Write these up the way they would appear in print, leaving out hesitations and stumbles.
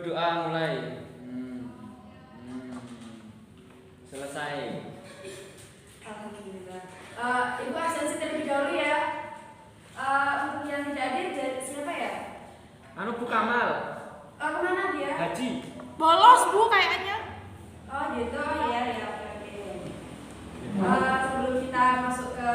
Berdoa mulai. Hmm. Selesai. Alhamdulillah. Ibu absensi terlebih dahulu ya. Untuk yang tidak hadir siapa ya? Bu Kamal. Kemana dia? Haji. Bolos Bu kayaknya. Oh gitu, oh iya ya, oke. Sebelum kita masuk ke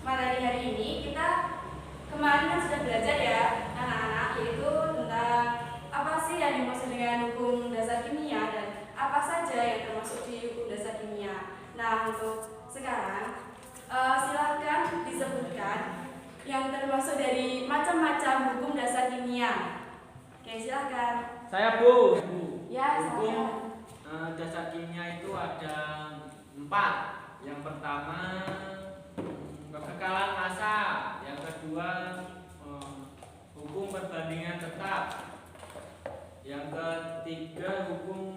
materi hari ini, kita kemarin kan sudah belajar ya anak-anak, yaitu tentang apa sih yang dimaksud dengan hukum dasar kimia dan apa saja yang termasuk di hukum dasar kimia. Nah untuk sekarang silahkan disebutkan yang termasuk dari macam-macam hukum dasar kimia. Oke silahkan. Saya Bu. Ya Hukum silahkan. dasar kimia itu ada 4. Yang pertama kekekalan massa. Yang kedua hukum perbandingan tetap. Yang ketiga hukum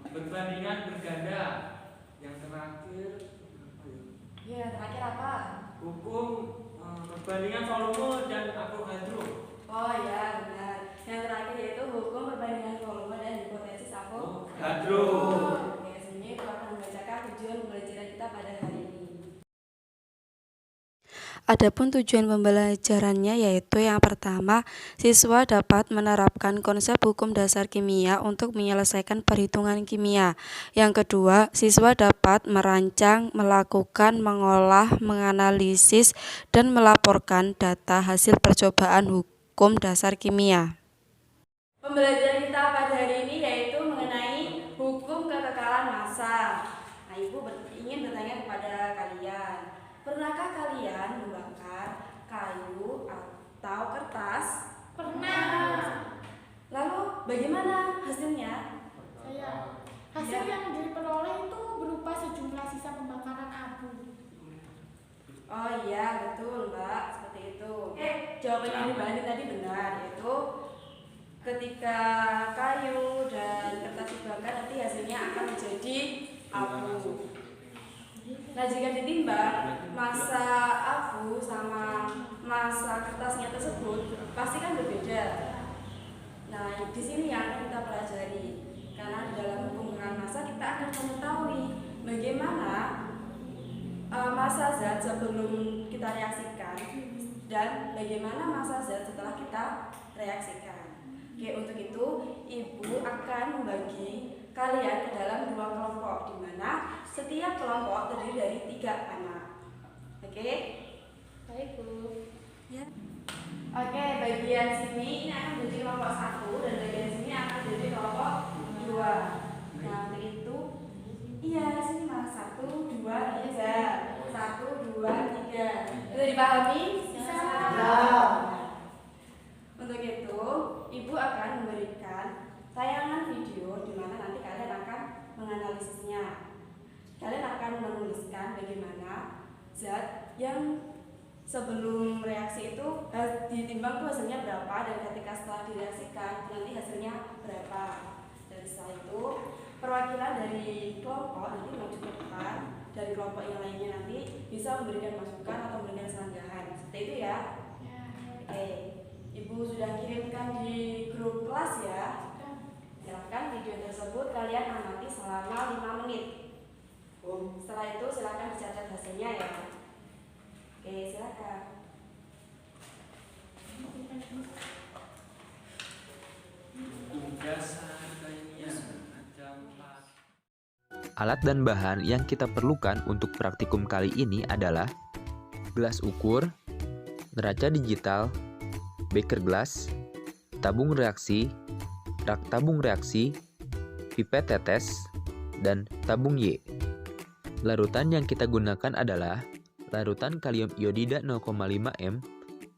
perbandingan berganda. Yang terakhir Ya terakhir apa? hukum perbandingan volume dan Avogadro. Oh ya benar. Yang terakhir yaitu hukum perbandingan volume dan hipotesis Avogadro. Oke, sebenarnya itu akan membacakan tujuan pembelajaran kita pada hari ini. Adapun tujuan pembelajarannya yaitu yang pertama, siswa dapat menerapkan konsep hukum dasar kimia untuk menyelesaikan perhitungan kimia. Yang kedua, siswa dapat merancang, melakukan, mengolah, menganalisis, dan melaporkan data hasil percobaan hukum dasar kimia. Pembelajaran kita pada hari ini yaitu mengenai hukum kekekalan massa. Nah, Ibu ingin bertanya kepada kalian, pernahkah kalian membakar kayu atau kertas? Pernah. Lalu bagaimana hasilnya? Hasil yang diperoleh itu berupa sejumlah sisa pembakaran abu. Oh iya betul Mbak, seperti itu. Jawaban yang Mbak Ani tadi benar, yaitu ketika kayu dan kertas dibakar nanti hasilnya akan menjadi abu. Nah jika ditimbang massa abu sama massa kertasnya tersebut pasti kan berbeda. Nah di sini yang akan kita pelajari, karena di dalam hukum kekekalan massa kita akan mengetahui bagaimana massa zat sebelum kita reaksikan dan bagaimana massa zat setelah kita reaksikan. Oke, untuk itu Ibu akan membagi kalian ke dalam 2 kelompok, di mana setiap kelompok terdiri dari 3 anak. Oke? Baik Bu. Ya. Oke, bagian sini ini akan menjadi kelompok 1 dan bagian sini akan menjadi kelompok 2. Nah, untuk itu iya, sini malah 1, 2, 3. 1, 2, 3. Sudah dipahami? Bisa. Untuk itu, Ibu akan memberikan tayangan video di mana nanti kalian akan menganalisisnya. Kalian akan menuliskan bagaimana zat yang sebelum reaksi itu ditimbang tuh hasilnya berapa dan ketika setelah direaksikan nanti hasilnya berapa. Dan setelah itu perwakilan dari kelompok nanti maju ke depan, dari kelompok yang lainnya nanti bisa memberikan masukan atau memberikan sanggahan. Seperti itu ya. Oke. Ibu sudah kirimkan di grup kelas ya. Silakan video tersebut kalian amati selama 5 menit. Setelah itu silakan dicatat hasilnya ya. Oke, silakan. Hukum dasar kimia ada 4. Alat dan bahan yang kita perlukan untuk praktikum kali ini adalah gelas ukur, neraca digital, beker gelas, tabung reaksi, rak tabung reaksi, pipet tetes, dan tabung Y. Larutan yang kita gunakan adalah larutan kalium iodida 0,5 m,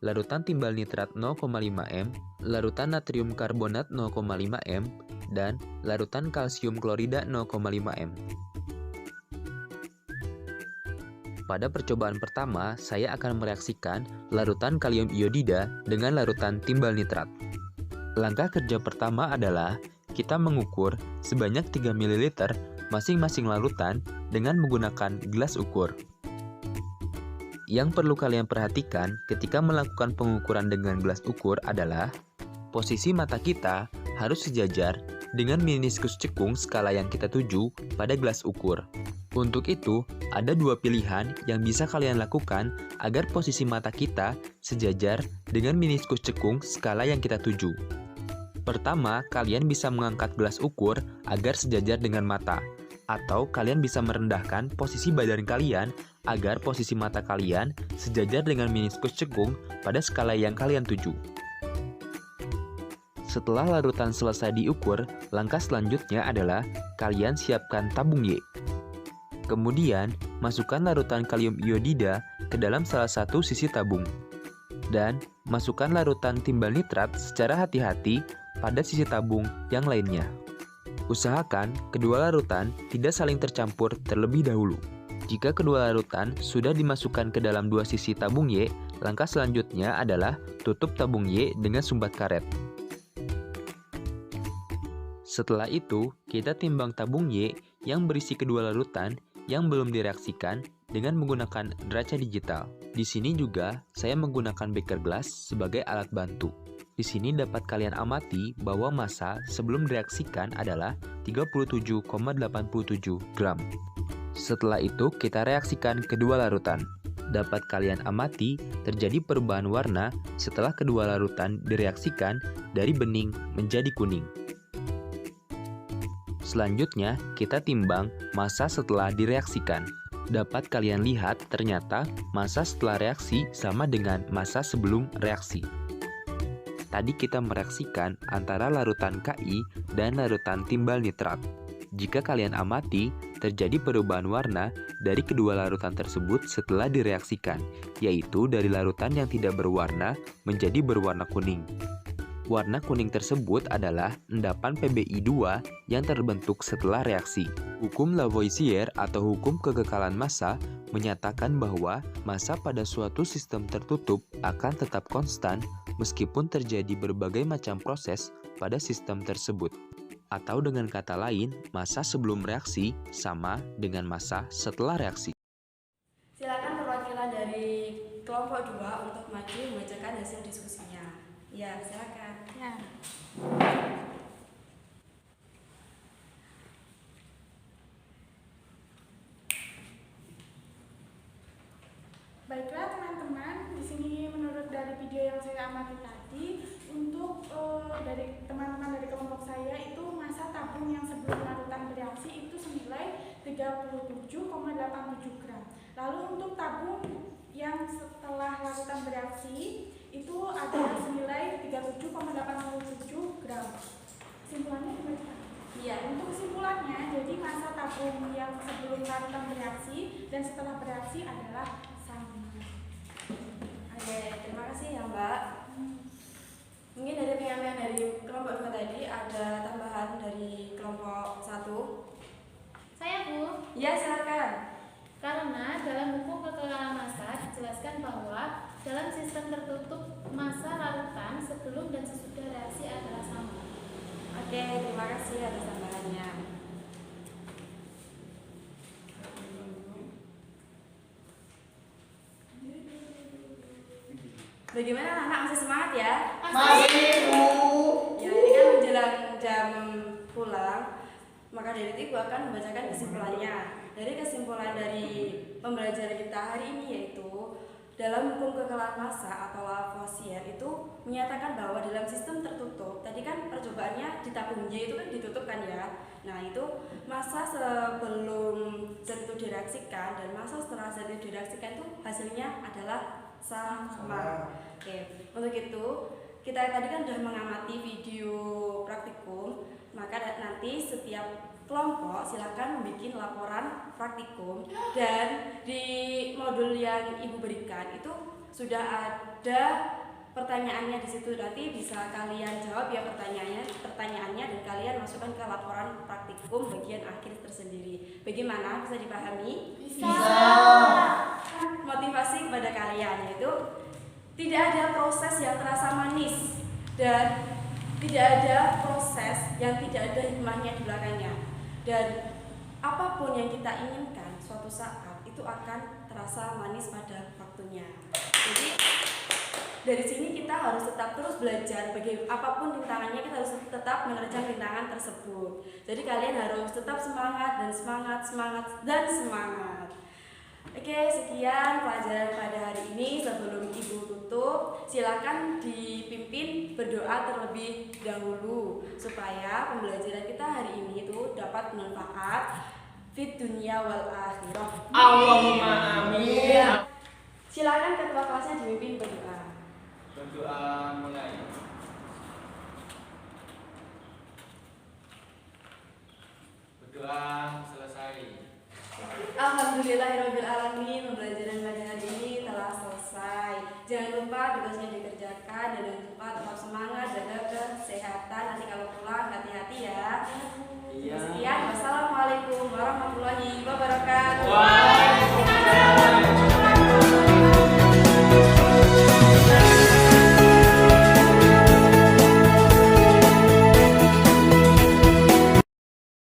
larutan timbal nitrat 0,5 m, larutan natrium karbonat 0,5 m, dan larutan kalsium klorida 0,5 m. Pada percobaan pertama, saya akan mereaksikan larutan kalium iodida dengan larutan timbal nitrat. Langkah kerja pertama adalah kita mengukur sebanyak 3 ml masing-masing larutan dengan menggunakan gelas ukur. Yang perlu kalian perhatikan ketika melakukan pengukuran dengan gelas ukur adalah posisi mata kita harus sejajar dengan meniskus cekung skala yang kita tuju pada gelas ukur. Untuk itu, ada dua pilihan yang bisa kalian lakukan agar posisi mata kita sejajar dengan meniskus cekung skala yang kita tuju. Pertama, kalian bisa mengangkat gelas ukur agar sejajar dengan mata, atau kalian bisa merendahkan posisi badan kalian agar posisi mata kalian sejajar dengan meniskus cekung pada skala yang kalian tuju. Setelah larutan selesai diukur, langkah selanjutnya adalah kalian siapkan tabung Y. Kemudian, masukkan larutan kalium iodida ke dalam salah satu sisi tabung. Dan, masukkan larutan timbal nitrat secara hati-hati pada sisi tabung yang lainnya. Usahakan kedua larutan tidak saling tercampur terlebih dahulu. Jika kedua larutan sudah dimasukkan ke dalam dua sisi tabung Y, langkah selanjutnya adalah tutup tabung Y dengan sumbat karet. Setelah itu, kita timbang tabung Y yang berisi kedua larutan yang belum direaksikan dengan menggunakan neraca digital. Di sini juga saya menggunakan beker glass sebagai alat bantu. Di sini dapat kalian amati bahwa massa sebelum direaksikan adalah 37,87 gram. Setelah itu kita reaksikan kedua larutan. Dapat kalian amati terjadi perubahan warna setelah kedua larutan direaksikan dari bening menjadi kuning. Selanjutnya, kita timbang massa setelah direaksikan. Dapat kalian lihat ternyata massa setelah reaksi sama dengan massa sebelum reaksi. Tadi kita mereaksikan antara larutan Ki dan larutan timbal nitrat. Jika kalian amati, terjadi perubahan warna dari kedua larutan tersebut setelah direaksikan, yaitu dari larutan yang tidak berwarna menjadi berwarna kuning. Warna kuning tersebut adalah endapan PbI2 yang terbentuk setelah reaksi. Hukum Lavoisier atau hukum kekekalan massa menyatakan bahwa massa pada suatu sistem tertutup akan tetap konstan meskipun terjadi berbagai macam proses pada sistem tersebut. Atau dengan kata lain, massa sebelum reaksi sama dengan massa setelah reaksi. Silakan perwakilan dari kelompok 2 untuk maju membacakan hasil diskusinya. Ya, silakan. Ya. Baiklah teman-teman, di sini menurut dari video yang saya amati tadi, untuk dari teman-teman dari kelompok saya itu massa tabung yang sebelum larutan bereaksi itu senilai 37,87 gram. Lalu untuk tabung yang setelah larutan bereaksi itu ada senilai 37,87 gram. Kesimpulannya gimana? Iya, untuk kesimpulannya, jadi massa tabung yang sebelum larutan bereaksi dan setelah bereaksi adalah sama. Oke, terima kasih ya Mbak. Mungkin dari penyampaian dari kelompok 2 tadi ada tambahan dari kelompok 1. Saya Bu. Ya, silakan. Karena dalam hukum kekekalan massa dijelaskan bahwa dalam sistem tertutup massa larutan sebelum dan sesudah reaksi adalah sama. Oke, terima kasih atas tambahannya. Bagaimana anak masih semangat ya? Masih, Bu. Ya, ini kan menjelang jam pulang, maka dari itu gua akan membacakan kesimpulannya. Dari kesimpulan dari pembelajaran kita hari ini yaitu dalam hukum kekekalan massa atau Lavoisier itu menyatakan bahwa dalam sistem tertutup, tadi kan percobaannya di tabung Y itu kan ditutup kan ya. Nah itu massa sebelum zat itu direaksikan dan massa setelah zat itu direaksikan itu hasilnya adalah sama. Oke, untuk itu kita tadi kan sudah mengamati video praktikum, maka nanti setiap kelompok silakan membuat laporan praktikum dan di modul yang Ibu berikan itu sudah ada pertanyaannya di situ, nanti bisa kalian jawab ya pertanyaannya dan kalian masukkan ke laporan praktikum bagian akhir tersendiri. Bagaimana, bisa dipahami? Bisa. Motivasi kepada kalian yaitu tidak ada proses yang terasa manis dan tidak ada proses yang tidak ada hikmahnya di belakangnya. Dan apapun yang kita inginkan suatu saat itu akan terasa manis pada waktunya. Jadi dari sini kita harus tetap terus belajar. Apapun rintangannya kita harus tetap menerjang rintangan tersebut. Jadi kalian harus tetap semangat dan semangat dan semangat. Oke, sekian pelajaran pada hari ini. Sebelum Ibu tutup, silakan dipimpin berdoa terlebih dahulu supaya pembelajaran kita hari ini itu dapat bermanfaat fit dunia wal akhirah. Allahumma amin. Silakan ketua kelasnya dipimpin berdoa. Berdoa mulai. Berdoa selesai. Alhamdulillahirabbil alamin, pembelajaran pada hari ini telah selesai. Jangan lupa tugasnya dikerjakan dan jangan lupa tetap semangat, jaga kesehatan. Nanti kalau pulang hati-hati ya. Iya. Sekian, wassalamualaikum.